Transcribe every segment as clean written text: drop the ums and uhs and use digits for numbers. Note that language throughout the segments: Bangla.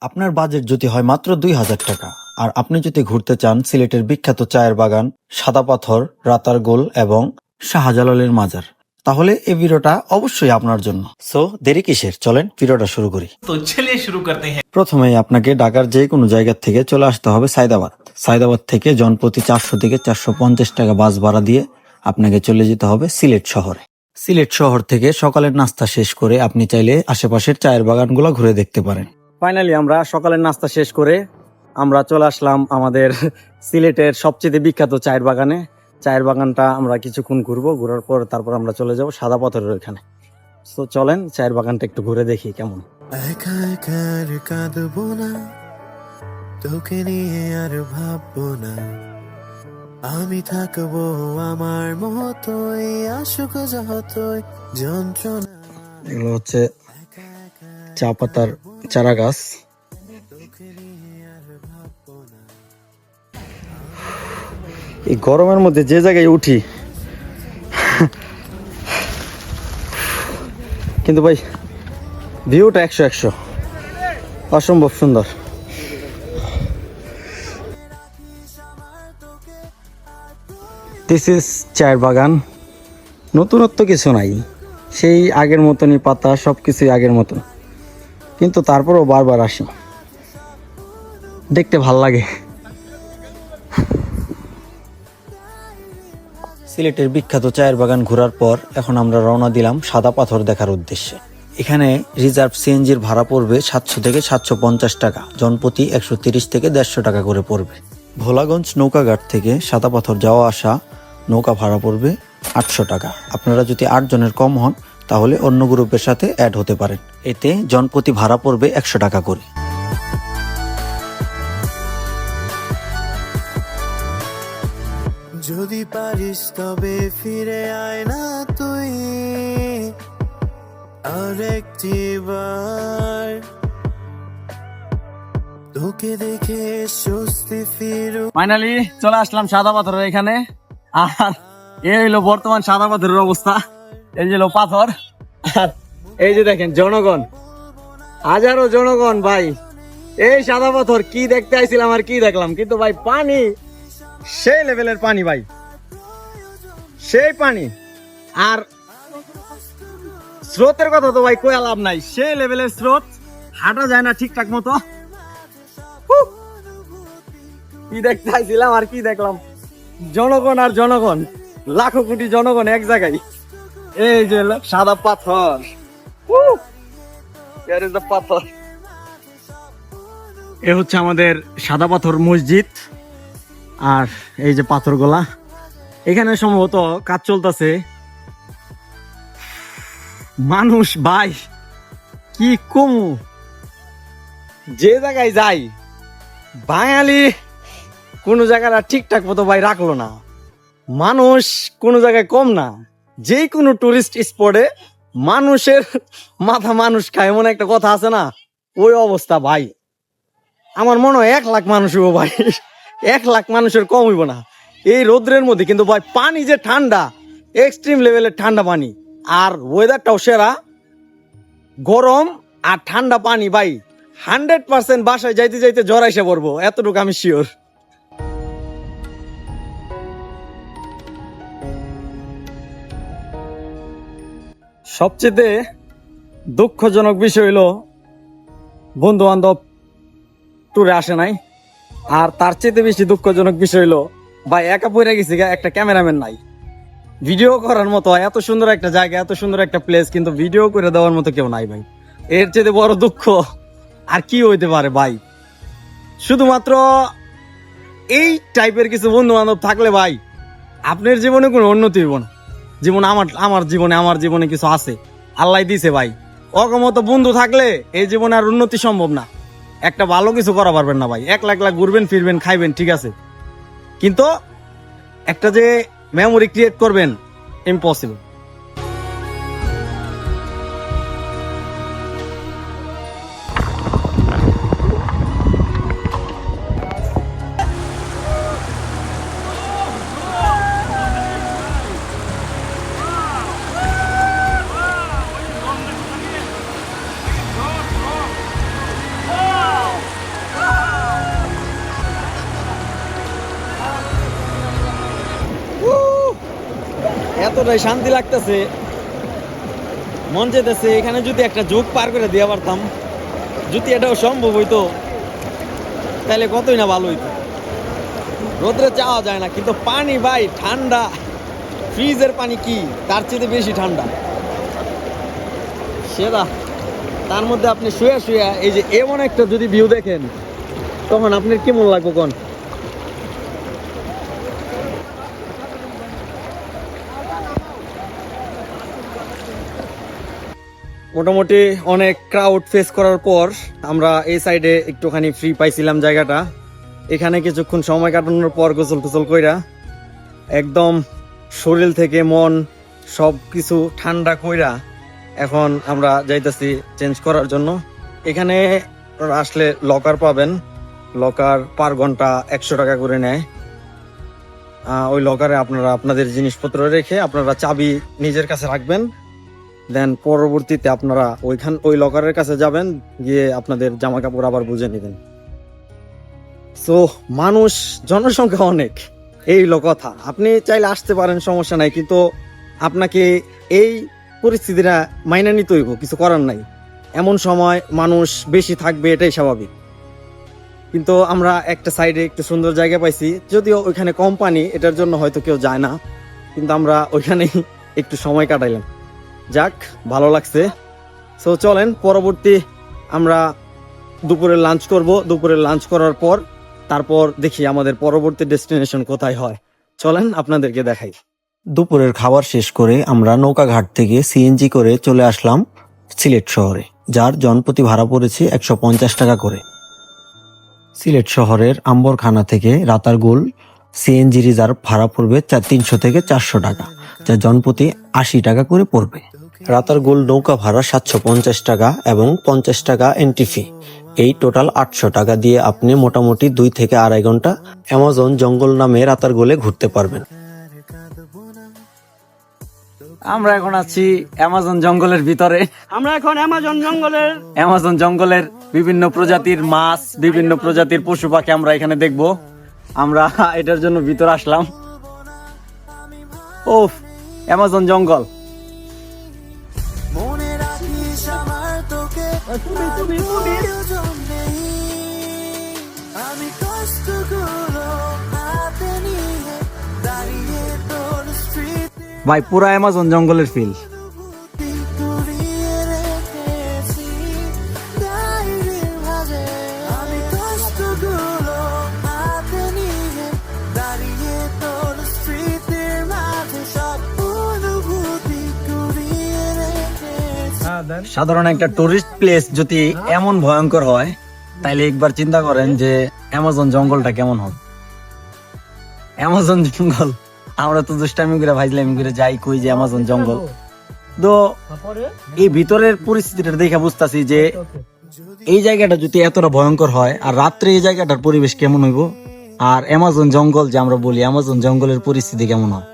আপনার বাজেট যদি হয় মাত্র ২,০০০ টাকা আর আপনি যদি ঘুরতে চান সিলেটের বিখ্যাত চায়ের বাগান, সাদা পাথর, রাতারগোল এবং শাহজালালের মাজার, তাহলে এই ভিডিওটা অবশ্যই আপনার জন্য। সো দেরি কিসের, চলেন ভিডিওটা শুরু করি। তো চলিয়ে শুরু করতে হ্যাঁ। প্রথমেই আপনাকে ঢাকার যে কোনো জায়গা থেকে চলে আসতে হবে সায়দাবাদ। সায়দাবাদ থেকে জনপ্রতি ৪০০ থেকে ৪৫০ টাকা বাস ভাড়া দিয়ে আপনাকে চলে যেতে হবে সিলেট শহরে। সিলেট শহর থেকে সকালের নাস্তা শেষ করে আপনি চাইলে আশেপাশের চায়ের বাগানগুলো ঘুরে দেখতে পারেন। ফাইনালি আমরা সকালের নাস্তা শেষ করে আমরা চলে আসলাম আমাদের সিলেটের সবচেয়ে বিখ্যাত চায়ের বাগানে। চায়ের বাগানটা আমরা কিছুক্ষণ ঘুরবো, ঘোরার পর তারপর আমরা চলে যাব সাদা পাথরের ওইখানে। তো চলেন চায়ের বাগানটা একটু ঘুরে দেখি কেমন। একা একা আর কাঁদবো না, তোকে নিয়ে আর ভাববো না, আমি থাকবো আমার মতোই, আসুক যতই যন্ত্রণা। এগুলো হচ্ছে চা পাতার চারা গাছ। এই গরমের মধ্যে যে জায়গায় উঠি কিন্তু ভাই ভিউটা ১০০ অসম্ভব সুন্দর। দিস ইজ চায়ের বাগান। নতুনত্ব কিছু নাই, সেই আগের মতনই পাতা, সব কিছুই আগের মতন, কিন্তু তারপরেও বারবার আসি, দেখতে ভাল লাগে। সিলেটের বিখ্যাত চায়ের বাগান ঘোরার পর এখন আমরা রওনা দিলাম সাদা পাথর দেখার উদ্দেশ্যে। এখানে রিজার্ভ সিএনজির ভাড়া পড়বে ৭০০ থেকে ৭৫০ টাকা, জনপ্রতি ১৩০ থেকে ১৫০ টাকা করে পড়বে। ভোলাগঞ্জ নৌকাঘাট থেকে সাদা পাথর যাওয়া আসা নৌকা ভাড়া পড়বে ৮০০ টাকা। আপনারা যদি ৮ জনের কম হন তাহলে অন্য গ্রুপের সাথে অ্যাড হতে পারেন। এতে জনপ্রতি ভাড়া পড়বে ১০০ টাকা করে। যদি পারিস তবে ফিরে আয় না তুই আরেকটিবার, তোকে দেখে স্বস্তি ফিরু। ফাইনালি চলে আসলাম সাদা পাথরের এখানে। আর এই হইলো বর্তমান সাদা পাথরের অবস্থা। এই যে পাথর, আর এই যে দেখেন জনগণ, হাজারো জনগণ ভাই। এই সাদা পাথর কি দেখতে আইছিলাম আর কি দেখলাম, কিন্তু ভাই পানি সেই লেভেলের পানি ভাই, সেই পানি। আর স্রোতের কথা তো ভাই কই লাভ নাই, সেই লেভেলের স্রোত, হাঁটা যায় না ঠিকঠাক মতো। কি দেখতে আইছিলাম আর কি দেখলাম, জনগণ আর জনগণ, লাখো কোটি জনগণ এক জায়গায়। এই যে সাদা পাথর, পাথর। এ হচ্ছে আমাদের সাদা পাথর মসজিদ। আর এই যে পাথরগুলা, এখানে সম্ভবত কাজ চলতেছে। মানুষ ভাই কি কমু, যে জায়গায় যাই বাঙালি কোন জায়গাটা ঠিকঠাক মতো ভাই রাখলো না। মানুষ কোন জায়গায় কম না, যে কোনো টুরিস্ট স্পটে মানুষের মাথা মানুষ খায়, এমন একটা কথা আছে না, ওই অবস্থা ভাই। আমার মনে হয় ১ লাখ মানুষ হইব ভাই, ১ লাখ মানুষের কম হইব না এই রোদ্রের মধ্যে। কিন্তু ভাই পানি যে ঠান্ডা, এক্সট্রিম লেভেলের ঠান্ডা পানি, আর ওয়েদারটাও সেরা, গরম আর ঠান্ডা পানি ভাই। 100% বাসায় যাইতে যাইতে জ্বর এসে পড়বো, এতটুকু আমি শিওর। সবচেয়ে দুঃখজনক বিষয় হইলো বন্ধু বান্ধব ট্যুরে আসে নাই। আর তার চেয়ে বেশি দুঃখজনক বিষয় হইলো ভাই একা পড়ে গেছি, একটা ক্যামেরাম্যান নাই ভিডিও করার মতো। এত সুন্দর একটা জায়গা, এত সুন্দর একটা প্লেস, কিন্তু ভিডিও করে দেওয়ার মতো কেউ নাই ভাই। এর চেয়ে বড় দুঃখ আর কি হইতে পারে ভাই। শুধুমাত্র এই টাইপের কিছু বন্ধু বান্ধব থাকলে ভাই আপনার জীবনে কোনো উন্নতি হইব না। জীবন আমার জীবনে কিছু আছে, আল্লাহ দিছে ভাই। অগমত বন্ধু থাকলে এই জীবনে আর উন্নতি সম্ভব না, একটা ভালো কিছু করা পারবেন না ভাই। ১ লাখ লাখ ঘুরবেন ফিরবেন খাইবেন ঠিক আছে, কিন্তু একটা যে মেমোরি ক্রিয়েট করবেন, ইম্পসিবল। এতটাই শান্তি লাগতেছে, মন যেতেছে এখানে যদি একটা যোগ পার করে দিয়ে পারতাম, যদি এটাও সম্ভব হইতো তাহলে কতই না ভালো হইতো। রোদ্রে চাওয়া যায় না, কিন্তু পানি ভাই ঠান্ডা, ফ্রিজের পানি কি তার চেয়ে বেশি ঠান্ডা সেটা। তার মধ্যে আপনি শুয়ে শুয়ে এই যে এমন একটা যদি ভিউ দেখেন, তখন আপনার কেমন লাগবে কোন? মোটামুটি অনেক ক্রাউড ফেস করার পর আমরা এই সাইডে একটুখানি ফ্রি পাইছিলাম জায়গাটা। এখানে কিছুক্ষণ সময় কাটানোর পর গোসল টোসল কইরা একদম শরীর থেকে মন সব কিছু ঠান্ডা কইরা এখন আমরা যাইতেছি চেঞ্জ করার জন্য। এখানে আসলে লকার পাবেন, লকার পার ঘন্টা 100 টাকা করে নেয়। ওই লকারে আপনারা আপনাদের জিনিসপত্র রেখে আপনারা চাবি নিজের কাছে রাখবেন, দেন পরবর্তীতে আপনারা ওই লকারের কাছে যাবেন, গিয়ে আপনাদের জামা কাপড় আবার বুঝে নেবেন। সো মানুষ জনসংখ্যা অনেক, এই হলো কথা। আপনি চাইলে আসতে পারেন, সমস্যা নাই, কিন্তু আপনাকে এই পরিস্থিতিটা মাইনা নিতে হইব, কিছু করার নাই। এমন সময় মানুষ বেশি থাকবে, এটাই স্বাভাবিক। কিন্তু আমরা একটা সাইডে একটু সুন্দর জায়গা পাইছি, যদিও ওইখানে কোম্পানি, এটার জন্য হয়তো কেউ যায় না, কিন্তু আমরা ওইখানেই একটু সময় কাটাইলাম। যাক, ভালো লাগছে। সো চলেন পরবর্তী আমরা দুপুরে লাঞ্চ করব। দুপুরে লাঞ্চ করার পর তারপর দেখি আমাদের পরবর্তী ডেস্টিনেশন কোথায় হয়। চলেন আপনাদেরকে দেখাই। দুপুরের খাবার শেষ করে আমরা নৌকাঘাট থেকে সিএনজি করে চলে আসলাম সিলেট শহরে, যার জনপ্রতি ভাড়া পড়েছে 150 টাকা করে। সিলেট শহরের আম্বরখানা থেকে রাতারগুল সিএনজি রিজার্ভ ভাড়া পড়বে 300 থেকে 400 টাকা, যা জনপ্রতি 80 টাকা করে পড়বে। রাতারগুল নৌকা ভাড়া 750 টাকা এবং 50 টাকা এন্ট্রি ফি, এই টোটাল 800 টাকা দিয়ে আপনি মোটামুটি 2 থেকে 2.5 ঘন্টা অ্যামাজন জঙ্গল নামে রাতারগুলে ঘুরতে পারবেন। আমরা এখন আছি অ্যামাজন জঙ্গলের ভিতরে। আমরা এখন অ্যামাজন জঙ্গলের বিভিন্ন প্রজাতির মাছ, বিভিন্ন প্রজাতির পশু পাখি আমরা এখানে দেখব। আমরা এটার জন্য ভিতরে আসলাম। ওফ, অ্যামাজন জঙ্গল। মনে রাখিস আমার তোকে, আমি কষ্টগুলো হাতে নিয়ে দাঁড়িয়ে তোর স্মৃতি ভাই পুরা অ্যামাজন জঙ্গলের ফিল। কুড়িয়ে রেখেছি ডায়েরির মাঝে, আমি কষ্টগুলো হাতে নিয়ে দাঁড়িয়ে তোর স্মৃতির মাঝে, সব অনুভূতি কুড়িয়ে রেখেছি। সাধারণ একটা টুরিস্ট প্লেস যদি এমন ভয়ঙ্কর হয়, তাইলে একবার চিন্তা করেন যে অ্যামাজন জঙ্গলটা কেমন হবে। অ্যামাজন জঙ্গল আমরা তো দুষ্টামি করে ভাইজলামি করে যাই কই যে অ্যামাজন জঙ্গল, তো এই ভিতরের পরিস্থিতিটা দেখে বুঝতেছি যে এই জায়গাটা যদি এতটা ভয়ঙ্কর হয়, আর রাত্রে এই জায়গাটার পরিবেশ কেমন হইব, আর অ্যামাজন জঙ্গল যে আমরা বলি, অ্যামাজন জঙ্গলের পরিস্থিতি কেমন হয়।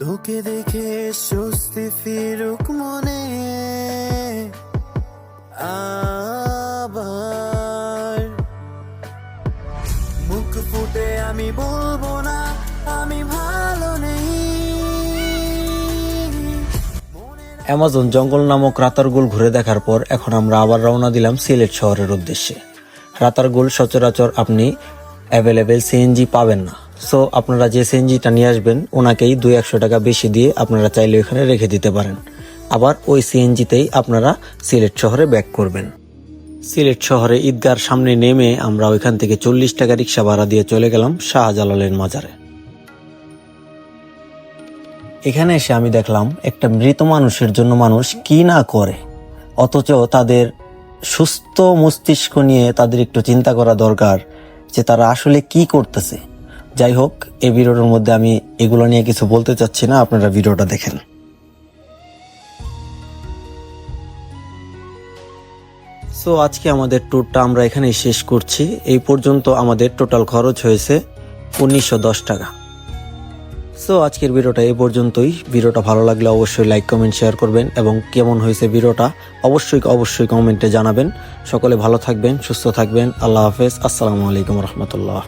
তোকে দেখে স্বস্তি ফিরুক মনে, আবার মুখ ফুটে আমি বলবো না আমি ভালো নেই। অ্যামাজন জঙ্গল নামক রাতারগুল ঘুরে দেখার পর এখন আমরা আবার রওনা দিলাম সিলেট শহরের উদ্দেশ্যে। রাতারগুল সচরাচর আপনি অ্যাভেলেবেল সিএনজি পাবেন না, সো আপনারা যে সিএনজিটা নিয়ে আসবেন ওনাকেই 200-100 টাকা বেশি দিয়ে আপনারা চাইলে ওখানে রেখে দিতে পারেন। আবার ওই সিএনজিতেই আপনারা সিলেট শহরে ব্যাক করবেন। সিলেট শহরে ঈদগার সামনে নেমে আমরা ওইখান থেকে 40 টাকা রিক্সা ভাড়া দিয়ে চলে গেলাম শাহজালালের মাজারে। এখানে এসে আমি দেখলাম একটা মৃত মানুষের জন্য মানুষ কি না করে, অথচ তাদের সুস্থ মস্তিষ্ক নিয়ে তাদের একটু চিন্তা করা দরকার যে তারা আসলে কি করতেছে। যাই হোক, এই ভিডিওর মধ্যে আমি এগুলো নিয়ে কিছু বলতে চাচ্ছি না, আপনারা ভিডিওটা দেখেন। সো আজকে আমাদের ট্যুরটা আমরা এখানেই শেষ করছি। এই পর্যন্ত আমাদের টোটাল খরচ হয়েছে 1910 টাকা। সো আজকের ভিডিওটা এই পর্যন্তই। ভিডিওটা ভালো লাগলে অবশ্যই লাইক, কমেন্ট, শেয়ার করবেন এবং কেমন হয়েছে ভিডিওটা অবশ্যই কমেন্টে জানাবেন। সকলে ভালো থাকবেন, সুস্থ থাকবেন। আল্লাহ হাফেজ। আসসালামু আলাইকুম রহমতুল্লাহ।